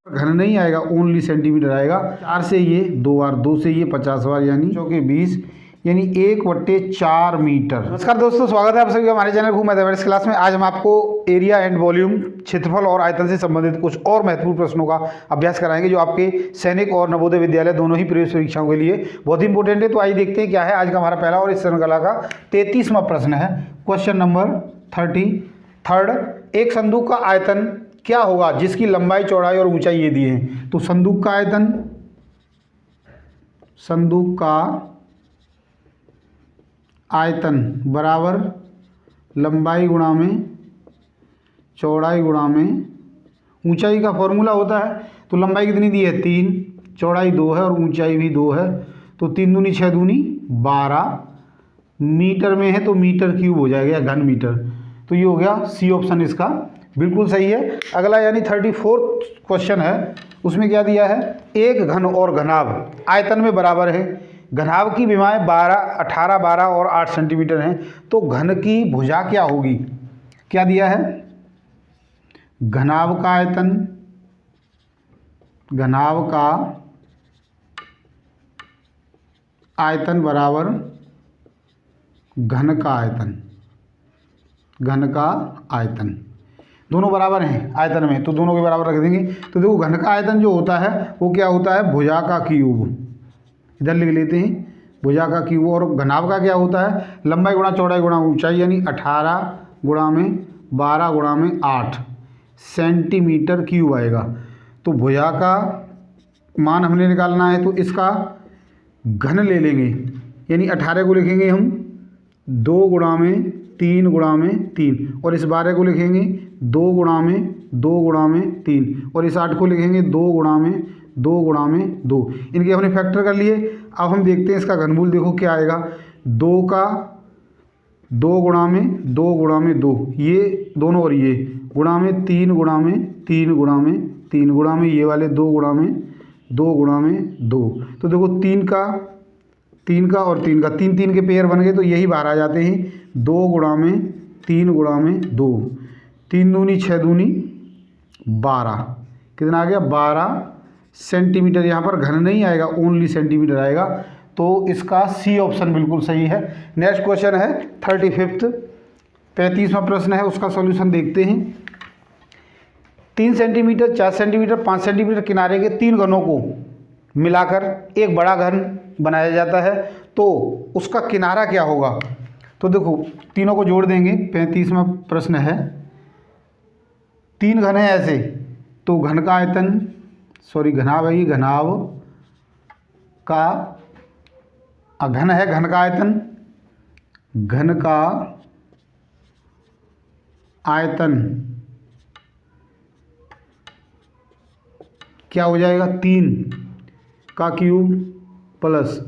घन नहीं आएगा, ओनली सेंटीमीटर आएगा। 4 से ये 2 बार, 2 से ये 50 बार, यानी चौके 20, यानी 1/4 मीटर। नमस्कार दोस्तों, स्वागत है आप सभी का हमारे चैनल घूम मैथमेटिक्स क्लास में। आज हम आपको एरिया एंड वॉल्यूम, क्षेत्रफल और आयतन से संबंधित कुछ और महत्वपूर्ण प्रश्नों का अभ्यास कराएंगे, जो आपके सैनिक और नवोदय विद्यालय दोनों ही प्रवेश परीक्षाओं के लिए बहुत ही इंपॉर्टेंट है। तो आइए देखते हैं क्या है आज का हमारा पहला और इस श्रृंखला का 33वां प्रश्न है। Question number 33। एक संदूक का आयतन क्या होगा जिसकी लंबाई, चौड़ाई और ऊंचाई ये दिए हैं। तो संदूक का आयतन बराबर लंबाई गुणा में चौड़ाई गुणा में ऊंचाई का फॉर्मूला होता है। तो लंबाई कितनी दी है 3, चौड़ाई 2 है और ऊंचाई भी 2 है। तो 3 दूनी 6 दूनी 12, मीटर में है तो मीटर क्यूब हो जाएगा, घन मीटर। तो ये हो गया सी ऑप्शन इसका बिल्कुल सही है। अगला यानी 34 क्वेश्चन है, उसमें क्या दिया है, एक घन और घनाभ आयतन में बराबर है। घनाभ की विमाएँ 18, 12 और 8 सेंटीमीटर हैं। तो घन की भुजा क्या होगी, क्या दिया है, घनाभ का आयतन बराबर घन का आयतन, दोनों बराबर हैं आयतन में, तो दोनों के बराबर रख देंगे। तो देखो घन का आयतन जो होता है वो क्या होता है, भुजा का क्यूब, इधर लिख लेते हैं भुजा का क्यूब। और घनाभ का क्या होता है, लंबाई गुणा चौड़ाई गुणा ऊंचाई, यानी 18 गुणा में 12 गुणा में 8 सेंटीमीटर क्यूब आएगा। तो भुजा का मान हमने निकालना है, तो इसका घन ले लेंगे, यानी 18 को लिखेंगे हम 2 गुणा में 3 गुणा में 3, और इस 12 को लिखेंगे 2 गुणा में 2 गुणा में 3, और इस 8 को लिखेंगे 2 गुणा में 2 गुणा में 2। इनके हमने फैक्टर कर लिए। अब हम देखते हैं इसका घनमूल, देखो क्या आएगा, 2 का 2 गुणा में 2 गुणा में 2, ये दोनों, और ये गुणा में 3 गुणा में 3 गुणा में 3 गुणा में ये वाले 2 गुणा में 2 गुणा में 2। तो देखो 3 का और 3 का 3 के पेयर बन गए, तो यही बाहर आ जाते हैं, 2 गुणा में 3 गुणा में 2, 3 दूनी 6 दूनी 12, कितना आ गया 12 सेंटीमीटर। यहाँ पर घन नहीं आएगा, ओनली सेंटीमीटर आएगा। तो इसका सी ऑप्शन बिल्कुल सही है। नेक्स्ट क्वेश्चन है 35वां प्रश्न है, उसका सॉल्यूशन देखते हैं। 3 सेंटीमीटर, 4 सेंटीमीटर, 5 सेंटीमीटर किनारे के 3 घनों को मिलाकर एक बड़ा घन बनाया जाता है, तो उसका किनारा क्या होगा। तो देखो तीनों को जोड़ देंगे, 35वां प्रश्न है। 3 घन है ऐसे, तो घन का आयतन, सॉरी घनाभ है, घनाभ का घन है, घन का आयतन, घन का आयतन क्या हो जाएगा, 3 का क्यूब प्लस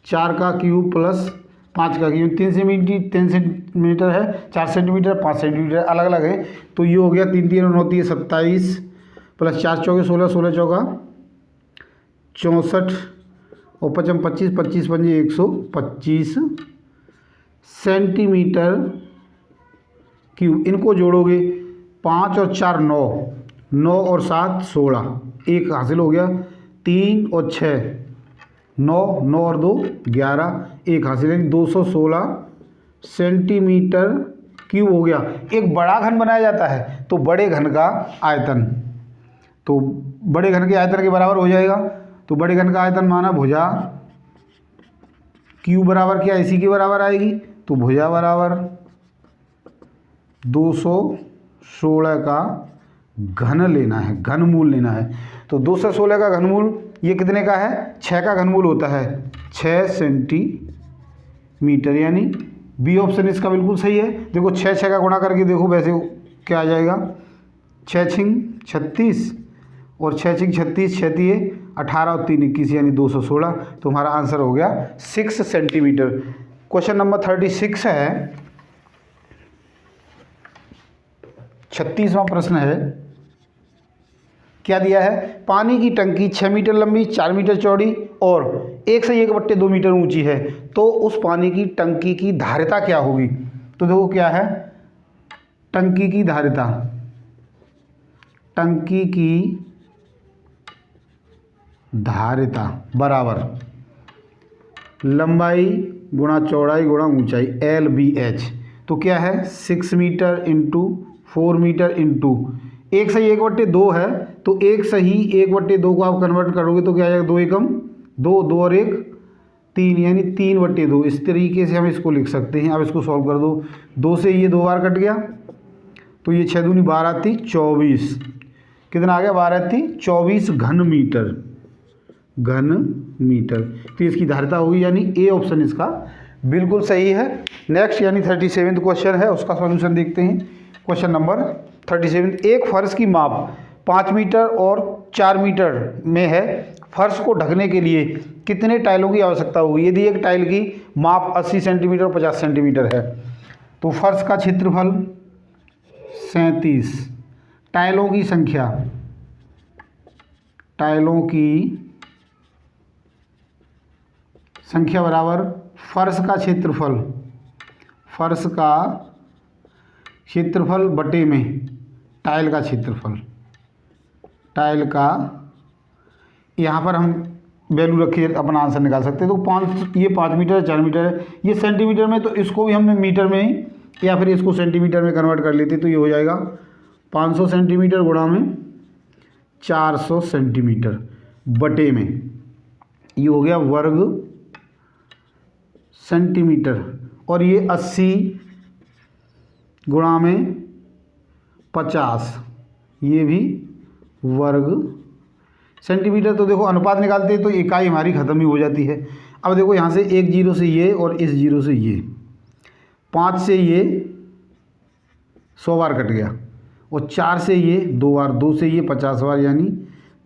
4 का क्यूब प्लस 5 का क्यूब। 3 सेंटीमीटर है, 4 सेंटीमीटर, 5 सेंटीमीटर अलग अलग है। तो ये हो गया 3 3 9 3 27 प्लस 4 चौके 16, 16 चौका 64 और 55 25, 25 पंजे 125 सेंटीमीटर क्यूब। इनको जोड़ोगे 5 और 4 9, 9 और 7 16, एक हासिल हो गया, 3 और 6 9, 9 और 2 11, एक हासिल, यानी 216 सेंटीमीटर क्यूब हो गया। एक बड़ा घन बनाया जाता है, तो बड़े घन का आयतन, तो बड़े घन के आयतन के बराबर हो जाएगा। तो बड़े घन का आयतन माना भुजा क्यूब बराबर क्या, इसी के बराबर आएगी। तो भुजा बराबर 216 का घन लेना है, घनमूल लेना है। तो 216 का घनमूल ये कितने का है, 6 का घनमूल होता है 6 सेंटीमीटर, यानी बी ऑप्शन इसका बिल्कुल सही है। देखो 6 का गुणा करके देखो वैसे क्या आ जाएगा, 6 छिंग 36 और 6 छिंग 36, 6 तिये 18 और 3 21, यानी 216। तो हमारा आंसर हो गया 6 सेंटीमीटर। क्वेश्चन नंबर 36 है, 36वां प्रश्न है। क्या दिया है, पानी की टंकी 6 मीटर लंबी, 4 मीटर चौड़ी और 1 से 1/2 मीटर ऊंची है, तो उस पानी की टंकी की धारिता क्या होगी। तो देखो क्या है, टंकी की धारिता, टंकी की धारिता बराबर लंबाई गुणा चौड़ाई गुणा ऊंचाई LBH। तो क्या है 6 मीटर इंटू 4 मीटर इंटू 1/2 है, तो 1/2 को आप कन्वर्ट करोगे तो क्या आ जाएगा 2 एकम 2, 2 और 1 3, यानी 3/2। इस तरीके से हम इसको लिख सकते हैं। अब इसको सॉल्व कर दो, 2 से ये 2 बार कट गया, तो ये 6 दूनी 12 × 24, कितना आ गया 12 × 24 घन मीटर, घन मीटर। तो इसकी धारिता होगी, यानी ए ऑप्शन इसका बिल्कुल सही है। नेक्स्ट यानी 37वां क्वेश्चन है, उसका सॉल्यूशन देखते हैं। क्वेश्चन नंबर 37, एक फर्श की माप 5 मीटर और 4 मीटर में है। फर्श को ढकने के लिए कितने टाइलों की आवश्यकता होगी? यदि एक टाइल की माप 80 सेंटीमीटर और 50 सेंटीमीटर है, तो फर्श का क्षेत्रफल 37, टाइलों की संख्या, टाइलों की संख्या बराबर फर्श का क्षेत्रफल, फर्श का क्षेत्रफल बटे में टाइल का क्षेत्रफल, टाइल का, यहाँ पर हम वैल्यू रखिए अपना आंसर निकाल सकते हैं। तो ये 5 मीटर 4 मीटर है, ये सेंटीमीटर में, तो इसको भी हम मीटर में ही या फिर इसको सेंटीमीटर में कन्वर्ट कर लेते, तो ये हो जाएगा 500 सेंटीमीटर गुणा में 400 सेंटीमीटर बटे में, ये हो गया वर्ग सेंटीमीटर। और ये 80 गुणा में 50, ये भी वर्ग सेंटीमीटर। तो देखो अनुपात निकालते हैं तो इकाई हमारी ख़त्म ही हो जाती है। अब देखो यहाँ से 1 0 से ये और इस 0 से ये, 5 से ये 100 बार कट गया, और 4 से ये 2 बार, 2 से ये 50 बार, यानी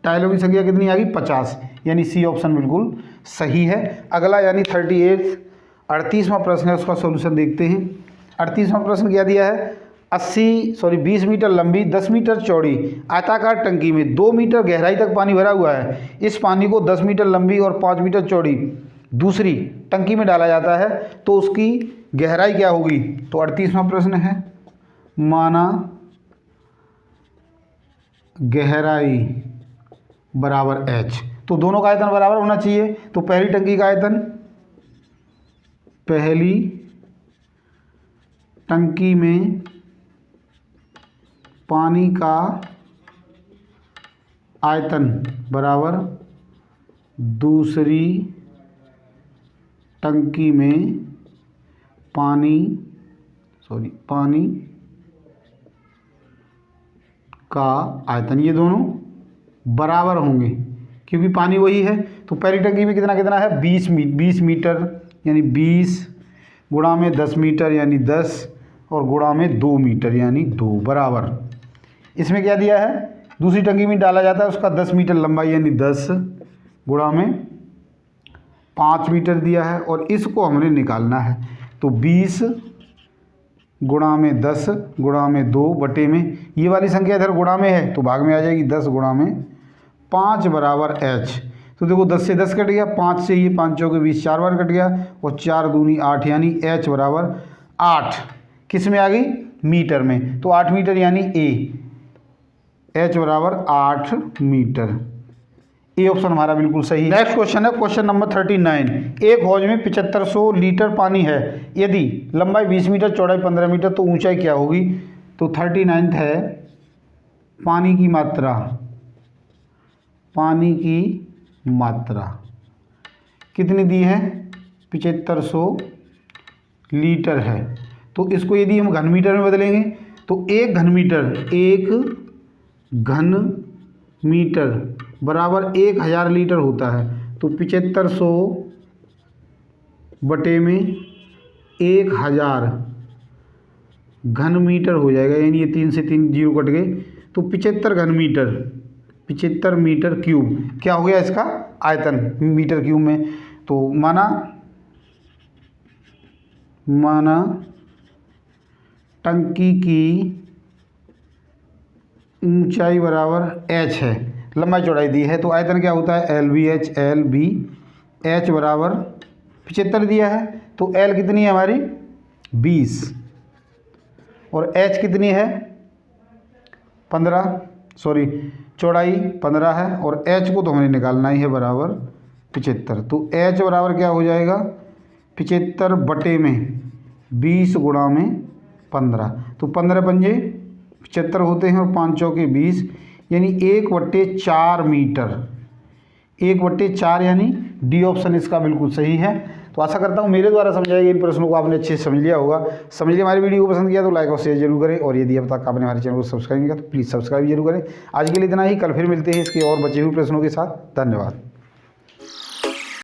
टाइलों की संख्या कितनी आ गई 50, यानी सी ऑप्शन बिल्कुल सही है। अगला यानी 38वां प्रश्न है, उसका सॉल्यूशन देखते हैं। 38वां प्रश्न क्या दिया है? 20 मीटर लंबी 10 मीटर चौड़ी आयताकार टंकी में 2 मीटर गहराई तक पानी भरा हुआ है। इस पानी को 10 मीटर लंबी और 5 मीटर चौड़ी दूसरी टंकी में डाला जाता है, तो उसकी गहराई क्या होगी? तो 38वां प्रश्न है, माना गहराई बराबर H। तो दोनों का आयतन बराबर होना चाहिए। तो पहली टंकी का आयतन, पहली टंकी में पानी का आयतन बराबर दूसरी टंकी में पानी का आयतन, ये दोनों बराबर होंगे क्योंकि पानी वही है। तो पहली टंकी में कितना कितना है 20 मीटर, यानी 20 गुणा में 10 मीटर यानी 10, और गुणा में 2 मीटर यानी 2 बराबर। इसमें क्या दिया है? दूसरी टंकी में डाला जाता है, उसका 10 मीटर लंबाई यानी 10 गुणा में 5 मीटर दिया है, और इसको हमने निकालना है। तो 20 गुणा में 10 गुणा में 2 बटे में, ये वाली संख्या इधर गुणा में है तो भाग में आ जाएगी, 10 गुणा में 5 बराबर H। तो देखो 10 से 10 कट गया, 5 से ये 5 चौके 20 4 बार कट गया, और 4 दूनी 8, यानी H बराबर 8 किस में आ गई? मीटर में। तो 8 मीटर यानी A, H बराबर 8 मीटर। ए ऑप्शन हमारा बिल्कुल सही है। नेक्स्ट क्वेश्चन है क्वेश्चन नंबर 39। एक हौज में 7500 लीटर पानी है, यदि लंबाई 20 मीटर चौड़ाई 15 मीटर तो ऊंचाई क्या होगी? तो 39 है पानी की मात्रा, पानी की मात्रा कितनी दी है? 7500 लीटर है। तो इसको यदि हम घन मीटर में बदलेंगे तो एक घन मीटर बराबर 1000 लीटर होता है। तो 7500 बटे में 1000 घन मीटर हो जाएगा, यानी ये 3 से 3 जीरो कट गए, तो 75 घन मीटर, 75 मीटर क्यूब क्या हो गया इसका आयतन मीटर क्यूब में। तो माना टंकी की ऊंचाई बराबर h है, लंबाई चौड़ाई दी है, तो आयतन क्या होता है LBH बराबर 75 दिया है, तो L कितनी है हमारी 20 और H कितनी है 15, सॉरी चौड़ाई 15 है और एच को तो हमें निकालना ही है बराबर 75। तो एच बराबर क्या हो जाएगा 75 बटे में 20 गुणा में 15। तो 15 पंजे 75 होते हैं और 5 चौके 20 यानी 1/4 मीटर। 1/4 यानी डी ऑप्शन इसका बिल्कुल सही है। तो आशा करता हूँ मेरे द्वारा समझाए गए इन प्रश्नों को आपने अच्छे से समझ लिया होगा। समझ लिया हमारी वीडियो को पसंद किया तो लाइक और शेयर जरूर करें, और यदि अब तक आपने हमारे चैनल को सब्सक्राइब नहीं किया तो प्लीज़ सब्सक्राइब जरूर करें। आज के लिए इतना ही, कल फिर मिलते हैं इसके और बचे हुए प्रश्नों के साथ। धन्यवाद।